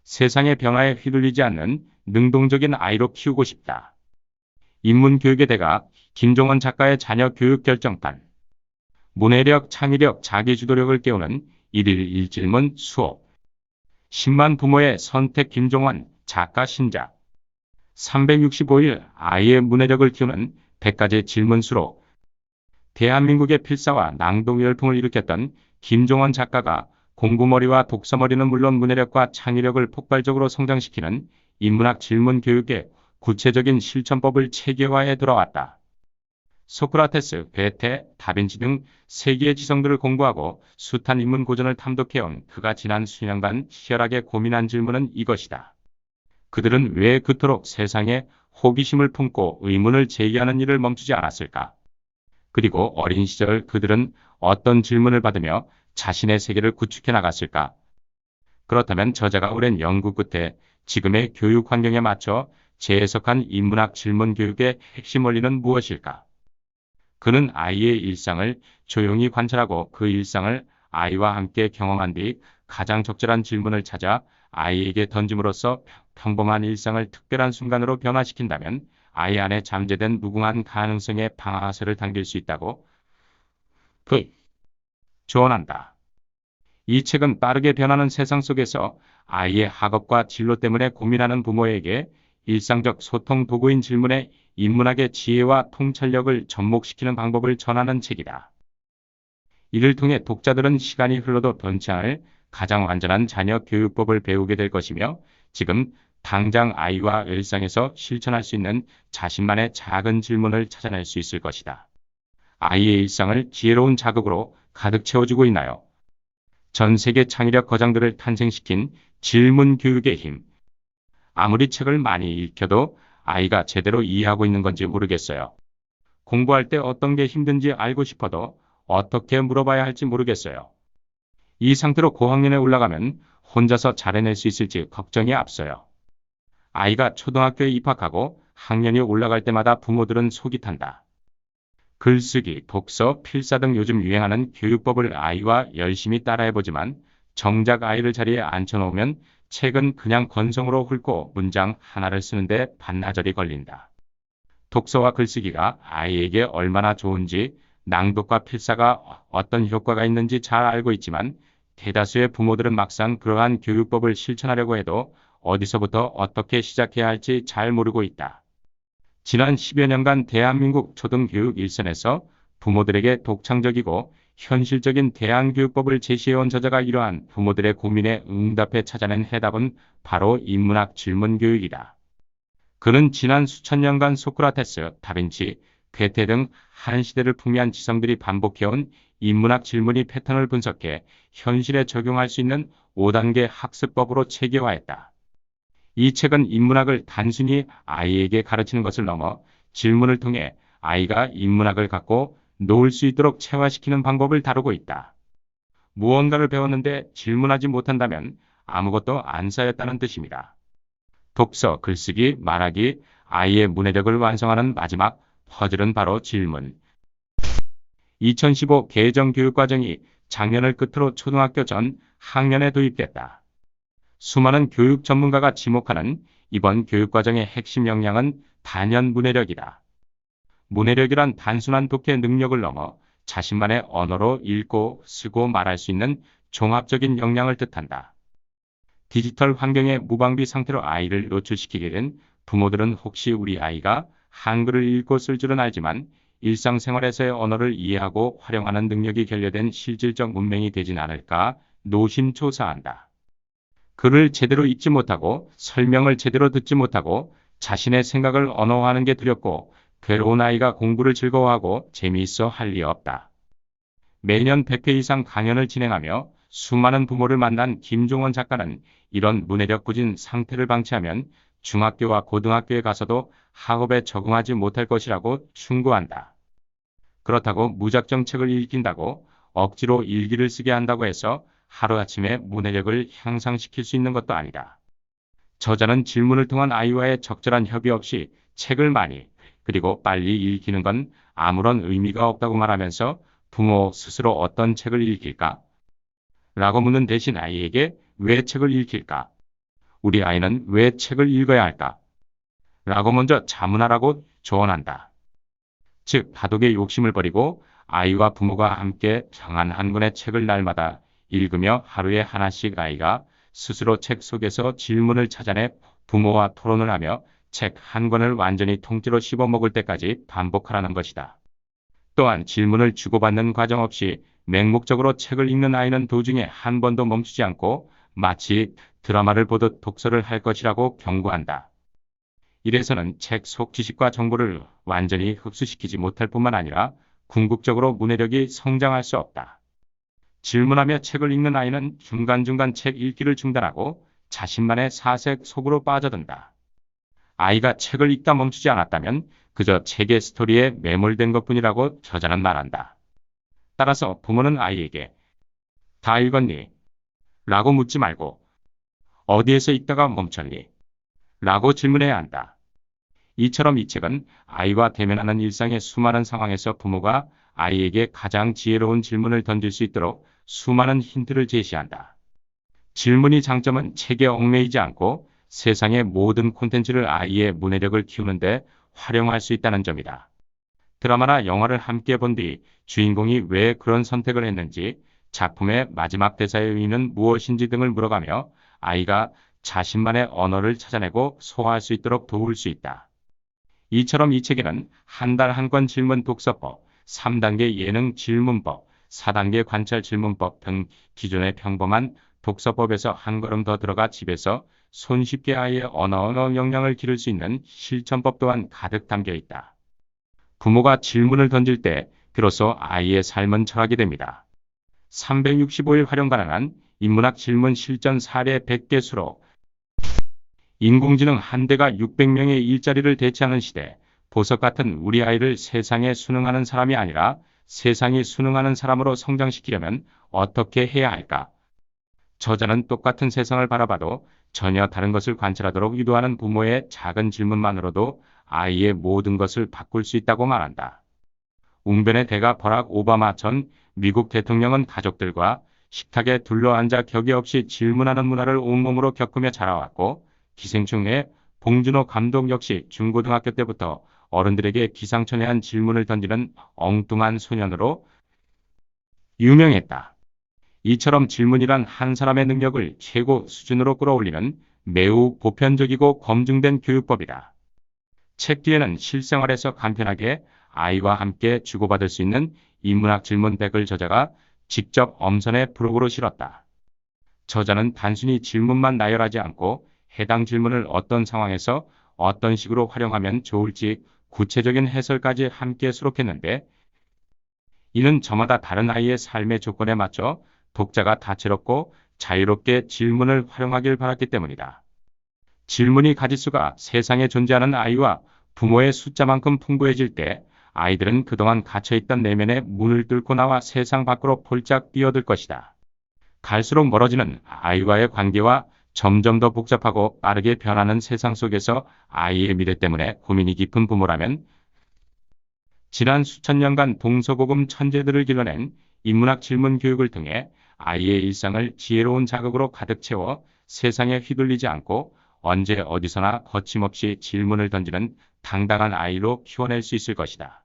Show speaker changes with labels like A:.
A: 세상의 변화에 휘둘리지 않는 능동적인 아이로 키우고 싶다. 인문교육의 대가 김종원 작가의 자녀 교육 결정판. 문해력, 창의력, 자기주도력을 깨우는 일일 일질문 수업. 10만 부모의 선택 김종원 작가 신작. 365일 아이의 문해력을 키우는 100가지 질문수로 대한민국의 필사와 낭독 열풍을 일으켰던 김종원 작가가 공부머리와 독서머리는 물론 문해력과 창의력을 폭발적으로 성장시키는 인문학 질문 교육의 구체적인 실천법을 체계화해 들어왔다. 소크라테스, 괴테, 다빈치 등 세계의 지성들을 공부하고 숱한 인문 고전을 탐독해온 그가 지난 수년간 치열하게 고민한 질문은 이것이다. 그들은 왜 그토록 세상에 호기심을 품고 의문을 제기하는 일을 멈추지 않았을까? 그리고 어린 시절 그들은 어떤 질문을 받으며 자신의 세계를 구축해 나갔을까? 그렇다면 저자가 오랜 연구 끝에 지금의 교육 환경에 맞춰 재해석한 인문학 질문 교육의 핵심 원리는 무엇일까? 그는 아이의 일상을 조용히 관찰하고 그 일상을 아이와 함께 경험한 뒤 가장 적절한 질문을 찾아 아이에게 던짐으로써 평범한 일상을 특별한 순간으로 변화시킨다면 아이 안에 잠재된 무궁한 가능성의 방아쇠를 당길 수 있다고 조언한다. 이 책은 빠르게 변하는 세상 속에서 아이의 학업과 진로 때문에 고민하는 부모에게 일상적 소통 도구인 질문에 인문학의 지혜와 통찰력을 접목시키는 방법을 전하는 책이다. 이를 통해 독자들은 시간이 흘러도 변치 않을 가장 완전한 자녀 교육법을 배우게 될 것이며 지금 당장 아이와 일상에서 실천할 수 있는 자신만의 작은 질문을 찾아낼 수 있을 것이다. 아이의 일상을 지혜로운 자극으로 가득 채워주고 있나요? 전 세계 창의력 거장들을 탄생시킨 질문 교육의 힘. 아무리 책을 많이 읽혀도 아이가 제대로 이해하고 있는 건지 모르겠어요. 공부할 때 어떤 게 힘든지 알고 싶어도 어떻게 물어봐야 할지 모르겠어요. 이 상태로 고학년에 올라가면 혼자서 잘해낼 수 있을지 걱정이 앞서요. 아이가 초등학교에 입학하고 학년이 올라갈 때마다 부모들은 속이 탄다. 글쓰기, 독서, 필사 등 요즘 유행하는 교육법을 아이와 열심히 따라해보지만 정작 아이를 자리에 앉혀놓으면 책은 그냥 건성으로 훑고 문장 하나를 쓰는데 반나절이 걸린다. 독서와 글쓰기가 아이에게 얼마나 좋은지, 낭독과 필사가 어떤 효과가 있는지 잘 알고 있지만 대다수의 부모들은 막상 그러한 교육법을 실천하려고 해도 어디서부터 어떻게 시작해야 할지 잘 모르고 있다. 지난 10여 년간 대한민국 초등교육 일선에서 부모들에게 독창적이고 현실적인 대안교육법을 제시해온 저자가 이러한 부모들의 고민에 응답해 찾아낸 해답은 바로 인문학 질문 교육이다. 그는 지난 수천 년간 소크라테스, 다빈치, 괴테 등 한 시대를 풍미한 지성들이 반복해온 인문학 질문이 패턴을 분석해 현실에 적용할 수 있는 5단계 학습법으로 체계화했다. 이 책은 인문학을 단순히 아이에게 가르치는 것을 넘어 질문을 통해 아이가 인문학을 갖고 놓을 수 있도록 체화시키는 방법을 다루고 있다. 무언가를 배웠는데 질문하지 못한다면 아무것도 안 쌓였다는 뜻입니다. 독서, 글쓰기, 말하기, 아이의 문해력을 완성하는 마지막 퍼즐은 바로 질문. 2015 개정 교육과정이 작년을 끝으로 초등학교 전 학년에 도입됐다. 수많은 교육 전문가가 지목하는 이번 교육과정의 핵심 역량은 단연 문해력이다. 문해력이란 단순한 독해 능력을 넘어 자신만의 언어로 읽고 쓰고 말할 수 있는 종합적인 역량을 뜻한다. 디지털 환경의 무방비 상태로 아이를 노출시키게 된 부모들은 혹시 우리 아이가 한글을 읽고 쓸 줄은 알지만 일상생활에서의 언어를 이해하고 활용하는 능력이 결여된 실질적 문맹이 되진 않을까 노심초사한다. 글을 제대로 읽지 못하고 설명을 제대로 듣지 못하고 자신의 생각을 언어화하는 게 두렵고 괴로운 아이가 공부를 즐거워하고 재미있어 할 리 없다. 매년 100회 이상 강연을 진행하며 수많은 부모를 만난 김종원 작가는 이런 문해력 부진 상태를 방치하면 중학교와 고등학교에 가서도 학업에 적응하지 못할 것이라고 충고한다. 그렇다고 무작정 책을 읽힌다고 억지로 일기를 쓰게 한다고 해서 하루아침에 문해력을 향상시킬 수 있는 것도 아니다. 저자는 질문을 통한 아이와의 적절한 협의 없이 책을 많이 그리고 빨리 읽히는 건 아무런 의미가 없다고 말하면서 부모 스스로 어떤 책을 읽힐까? 라고 묻는 대신 아이에게 왜 책을 읽힐까? 우리 아이는 왜 책을 읽어야 할까? 라고 먼저 자문하라고 조언한다. 즉, 다독의 욕심을 버리고 아이와 부모가 함께 평안 한 권의 책을 날마다 읽으며 하루에 하나씩 아이가 스스로 책 속에서 질문을 찾아내 부모와 토론을 하며 책 한 권을 완전히 통째로 씹어먹을 때까지 반복하라는 것이다. 또한 질문을 주고받는 과정 없이 맹목적으로 책을 읽는 아이는 도중에 한 번도 멈추지 않고 마치 드라마를 보듯 독서를 할 것이라고 경고한다. 이래서는 책 속 지식과 정보를 완전히 흡수시키지 못할 뿐만 아니라 궁극적으로 문해력이 성장할 수 없다. 질문하며 책을 읽는 아이는 중간중간 책 읽기를 중단하고 자신만의 사색 속으로 빠져든다. 아이가 책을 읽다 멈추지 않았다면 그저 책의 스토리에 매몰된 것뿐이라고 저자는 말한다. 따라서 부모는 아이에게 다 읽었니? 라고 묻지 말고 어디에서 읽다가 멈췄니? 라고 질문해야 한다. 이처럼 이 책은 아이와 대면하는 일상의 수많은 상황에서 부모가 아이에게 가장 지혜로운 질문을 던질 수 있도록 수많은 힌트를 제시한다. 질문의 장점은 책에 얽매이지 않고 세상의 모든 콘텐츠를 아이의 문해력을 키우는데 활용할 수 있다는 점이다. 드라마나 영화를 함께 본 뒤 주인공이 왜 그런 선택을 했는지, 작품의 마지막 대사의 의미는 무엇인지 등을 물어가며 아이가 자신만의 언어를 찾아내고 소화할 수 있도록 도울 수 있다. 이처럼 이 책에는 한 달 한 권 질문 독서법, 3단계 예능 질문법, 4단계 관찰 질문법 등 기존의 평범한 독서법에서 한 걸음 더 들어가 집에서 손쉽게 아이의 언어 역량을 기를 수 있는 실천법 또한 가득 담겨 있다. 부모가 질문을 던질 때 비로소 아이의 삶은 철학이 됩니다. 365일 활용 가능한 인문학 질문 실전 사례 100개 수록 인공지능 한 대가 600명의 일자리를 대체하는 시대, 보석 같은 우리 아이를 세상에 순응하는 사람이 아니라 세상이 순응하는 사람으로 성장시키려면 어떻게 해야 할까? 저자는 똑같은 세상을 바라봐도 전혀 다른 것을 관찰하도록 유도하는 부모의 작은 질문만으로도 아이의 모든 것을 바꿀 수 있다고 말한다. 웅변의 대가 버락 오바마 전 미국 대통령은 가족들과 식탁에 둘러앉아 격이 없이 질문하는 문화를 온몸으로 겪으며 자라왔고, 기생충의 봉준호 감독 역시 중고등학교 때부터 어른들에게 기상천외한 질문을 던지는 엉뚱한 소년으로 유명했다. 이처럼 질문이란 한 사람의 능력을 최고 수준으로 끌어올리는 매우 보편적이고 검증된 교육법이다. 책 뒤에는 실생활에서 간편하게 아이와 함께 주고받을 수 있는 인문학 질문 100을 저자가 직접 엄선해 부록으로 실었다. 저자는 단순히 질문만 나열하지 않고 해당 질문을 어떤 상황에서 어떤 식으로 활용하면 좋을지 구체적인 해설까지 함께 수록했는데, 이는 저마다 다른 아이의 삶의 조건에 맞춰 독자가 다채롭고 자유롭게 질문을 활용하길 바랐기 때문이다. 질문이 가짓수가 세상에 존재하는 아이와 부모의 숫자만큼 풍부해질 때 아이들은 그동안 갇혀있던 내면의 문을 뚫고 나와 세상 밖으로 폴짝 뛰어들 것이다. 갈수록 멀어지는 아이와의 관계와 점점 더 복잡하고 빠르게 변하는 세상 속에서 아이의 미래 때문에 고민이 깊은 부모라면, 지난 수천 년간 동서고금 천재들을 길러낸 인문학 질문 교육을 통해 아이의 일상을 지혜로운 자극으로 가득 채워 세상에 휘둘리지 않고 언제 어디서나 거침없이 질문을 던지는 당당한 아이로 키워낼 수 있을 것이다.